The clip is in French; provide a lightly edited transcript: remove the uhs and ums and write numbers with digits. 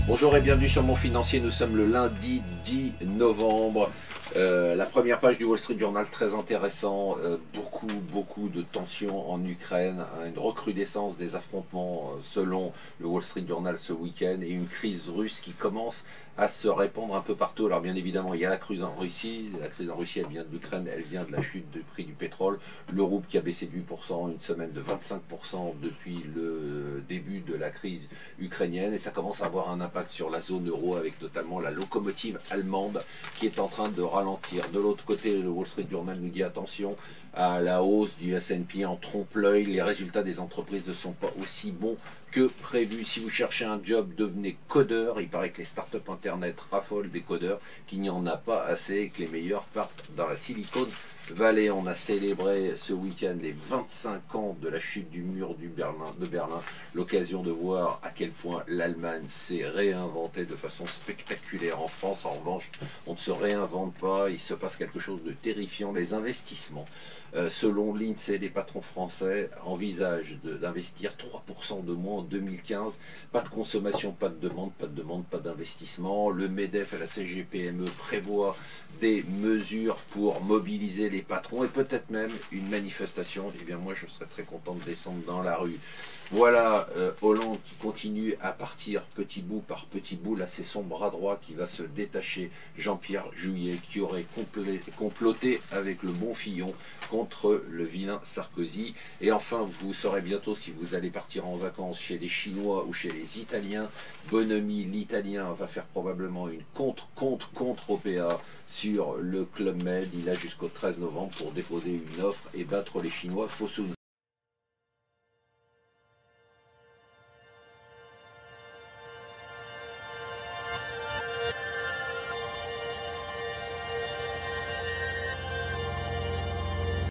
Bonjour et bienvenue sur Mon Financier, nous sommes le lundi 10 novembre. La première page du Wall Street Journal, très intéressant, beaucoup de tensions en Ukraine, une recrudescence des affrontements selon le Wall Street Journal ce week-end et une crise russe qui commence à se répandre un peu partout. Alors bien évidemment il y a la crise en Russie, elle vient de l'Ukraine, elle vient de la chute du prix du pétrole, le rouble qui a baissé de 8%, une semaine de 25% depuis le début de la crise ukrainienne et ça commence à avoir un impact sur la zone euro avec notamment la locomotive allemande qui est en train de ralentir. De l'autre côté, le Wall Street Journal nous dit attention à la hausse du S&P en trompe-l'œil, les résultats des entreprises ne sont pas aussi bons que prévu. Si vous cherchez un job, devenez codeur. Il paraît que les startups internet raffolent des codeurs, qu'il n'y en a pas assez et que les meilleurs partent dans la Silicon Valley. On a célébré ce week-end les 25 ans de la chute du mur de Berlin. L'occasion de voir à quel point l'Allemagne s'est réinventée de façon spectaculaire. En France, en revanche, on ne se réinvente pas. Il se passe quelque chose de terrifiant. Les investissements. Selon l'INSEE, les patrons français envisagent d'investir 3% de moins en 2015. Pas de consommation, pas de demande, pas d'investissement. Le MEDEF et la CGPME prévoient des mesures pour mobiliser les patrons et peut-être même une manifestation. Eh bien moi je serais très content de descendre dans la rue. Voilà Hollande qui continue à partir petit bout par petit bout. Là c'est son bras droit qui va se détacher, Jean-Pierre Jouyet, qui aurait comploté avec le bon Fillon contre le vilain Sarkozy. Et enfin vous saurez bientôt si vous allez partir en vacances chez les Chinois ou chez les Italiens. Bonhomie, l'Italien va faire probablement une contre OPA sur le Club Med. Il a jusqu'au 13 novembre pour déposer une offre et battre les Chinois. Fosun.